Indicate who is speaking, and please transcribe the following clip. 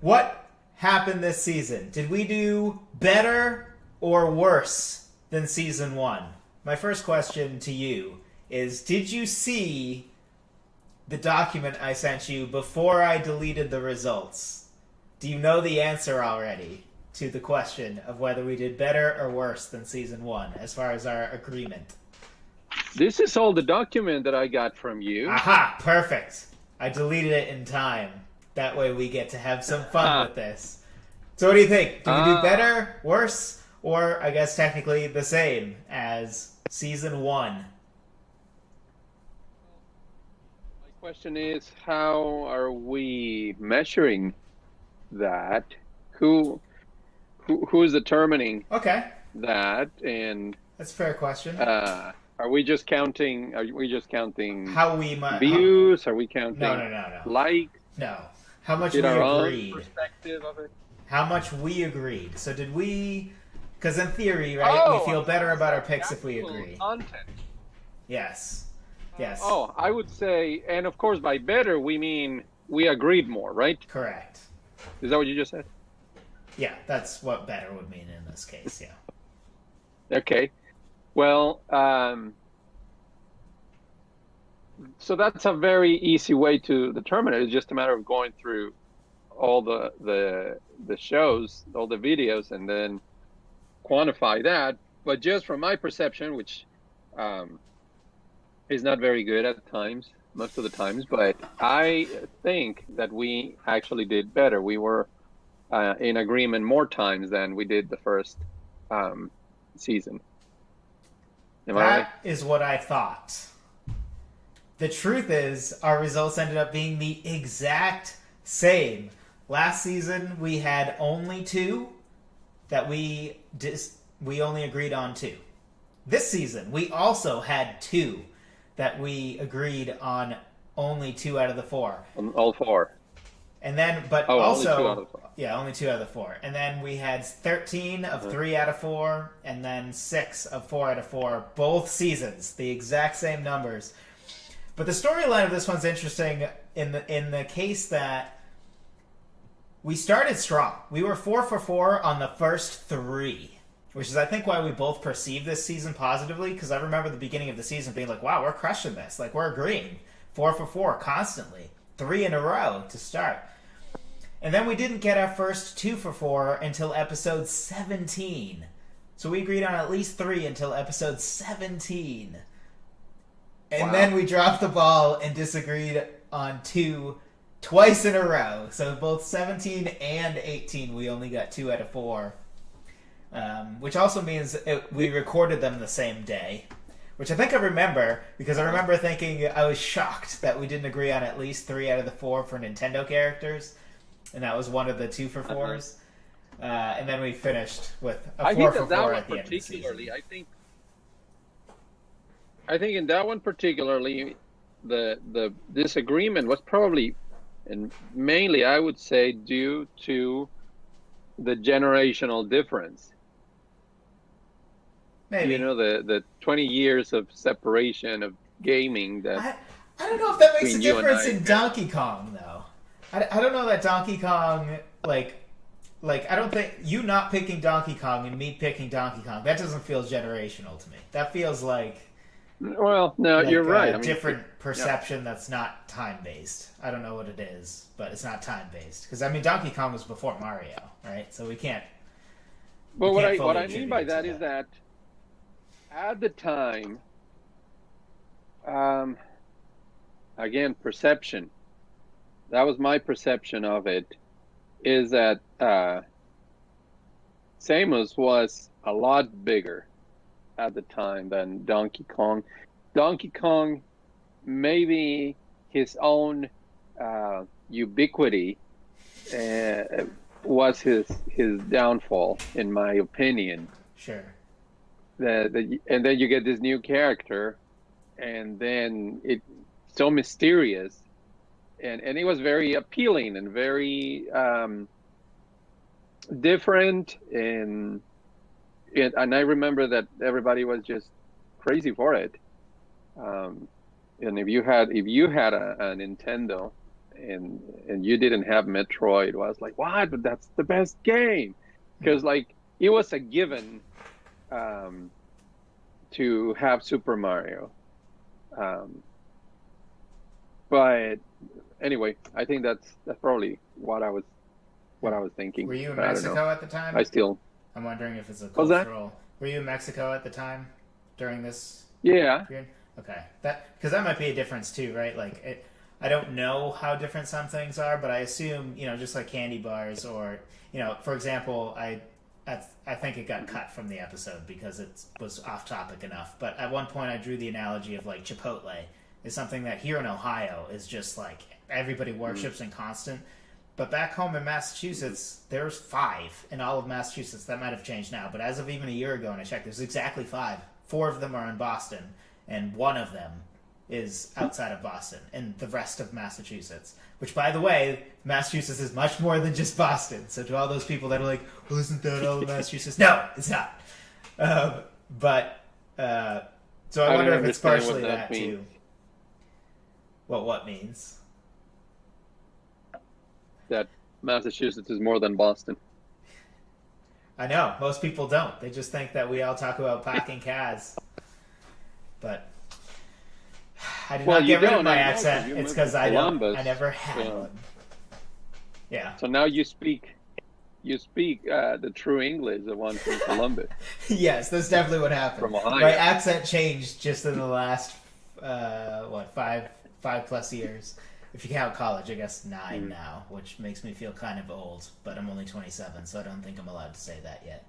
Speaker 1: What happened this season? Did we do better or worse than season one? My first question to you is, did you see the document I sent you before I deleted the results? Do you know the answer already to the question of whether we did better or worse than season one as far as our agreement?
Speaker 2: This is all the document that I got from you.
Speaker 1: Aha! Perfect. I deleted it in time. That way we get to have some fun with this. So what do you think? Do we do better, worse, or I guess technically the same as season one?
Speaker 2: My question is, how are we measuring that? Who's determining
Speaker 1: Okay,
Speaker 2: that? And
Speaker 1: that's a fair question.
Speaker 2: are we just counting? Are we just counting
Speaker 1: How we might...
Speaker 2: views? Are we
Speaker 1: No,
Speaker 2: counting
Speaker 1: no.
Speaker 2: likes?
Speaker 1: No. How much we
Speaker 2: Did our own
Speaker 1: agreed.
Speaker 2: perspective of it?
Speaker 1: How much we agreed. So did we... Because in theory, right, we feel better about our picks if we agree.
Speaker 2: Content.
Speaker 1: Yes. Yes.
Speaker 2: Oh, I would say, and of course by better, we mean we agreed more, right?
Speaker 1: Correct.
Speaker 2: Is that what you just said?
Speaker 1: Yeah, that's what better would mean in this case, yeah.
Speaker 2: Okay. Well, so that's a very easy way to determine it. It's just a matter of going through all the shows, all the videos, and then quantify that. But just from my perception, which is not very good at times, most of the times, but I think that we actually did better. We were in agreement more times than we did the first season. Am I right?
Speaker 1: That is what I thought. The truth is, our results ended up being the exact same. Last season, we had only two that we only agreed on two. This season, we also had two that we agreed on only 2 out of the 4.
Speaker 2: All 4.
Speaker 1: And then, but
Speaker 2: only
Speaker 1: also,
Speaker 2: 2 out of 4.
Speaker 1: Yeah, only 2 out of the 4. And then we had 13 of 3 out of 4, and then 6 of 4 out of 4, both seasons, the exact same numbers. But the storyline of this one's interesting in the case that we started strong. We were 4 for 4 on the first 3, which is, I think, why we both perceived this season positively, because I remember the beginning of the season being like, wow, we're crushing this. Like, we're agreeing. 4 for 4 constantly. 3 in a row to start. And then we didn't get our first 2 for 4 until episode 17. So we agreed on at least 3 until episode 17. And then we dropped the ball and disagreed on 2 twice in a row. So both 17 and 18, we only got 2 out of 4. Which also means we recorded them the same day. Which I think I remember, because I remember thinking I was shocked that we didn't agree on at least 3 out of the 4 for Nintendo characters. And that was one of the 2 for 4s. And then we finished with a 4 for 4 at the end of the season.
Speaker 2: I think in that one particularly, the disagreement was probably, and mainly I would say, due to the generational difference.
Speaker 1: Maybe.
Speaker 2: You know, the 20 years of separation of gaming that...
Speaker 1: I don't know if that makes a
Speaker 2: between you and
Speaker 1: difference
Speaker 2: I.
Speaker 1: in Donkey Kong, though. I don't know that Donkey Kong, like, I don't think you not picking Donkey Kong and me picking Donkey Kong, that doesn't feel generational to me. That feels like...
Speaker 2: Well, no,
Speaker 1: like
Speaker 2: you're right.
Speaker 1: a different perception that's not time-based. I don't know what it is, but it's not time-based. Because, I mean, Donkey Kong was before Mario, right? So we can't...
Speaker 2: Well,
Speaker 1: we can't
Speaker 2: what I
Speaker 1: fully
Speaker 2: mean by
Speaker 1: attribute
Speaker 2: that
Speaker 1: it to
Speaker 2: is that at the time, again, perception. That was my perception of it, is that Samus was a lot bigger at the time than Donkey Kong. Donkey Kong, maybe his own ubiquity was his downfall, in my opinion.
Speaker 1: Sure.
Speaker 2: And then you get this new character, and then it's so mysterious, and it was very appealing and very different, and I remember that everybody was just crazy for it. And if you had a Nintendo and you didn't have Metroid, I was like, what? But that's the best game, because like it was a given to have Super Mario. But anyway, I think that's probably what I was thinking.
Speaker 1: Were you in
Speaker 2: But I don't know.
Speaker 1: Mexico at the time?
Speaker 2: I'm
Speaker 1: wondering if it's a
Speaker 2: What's that?
Speaker 1: cultural. Were you in Mexico at the time during this
Speaker 2: Yeah.
Speaker 1: period? Okay, because that might be a difference too, right? Like, I don't know how different some things are, but I assume, just like candy bars, or for example, I think it got cut from the episode because it was off topic enough. But at one point, I drew the analogy of like Chipotle is something that here in Ohio is just like everybody worships and constant. But back home in Massachusetts, there's 5 in all of Massachusetts. That might have changed now, but as of even a year ago, when I checked, there's exactly 5. 4 of them are in Boston, and 1 of them is outside of Boston, and the rest of Massachusetts. Which, by the way, Massachusetts is much more than just Boston. So to all those people that are like, well, isn't that all of Massachusetts? No, it's not. So I wonder if it's partially that too. What means?
Speaker 2: That Massachusetts is more than Boston.
Speaker 1: I know. Most people don't. They just think that we all talk about parking cars. But I did not get rid of my accent. It's because I never had one. Yeah.
Speaker 2: So now you speak the true English, the one from Columbus.
Speaker 1: Yes, that's definitely what happened.
Speaker 2: From Ohio.
Speaker 1: My accent changed just in the last 5+ years. If you count college, I guess 9 now, which makes me feel kind of old, but I'm only 27, so I don't think I'm allowed to say that yet.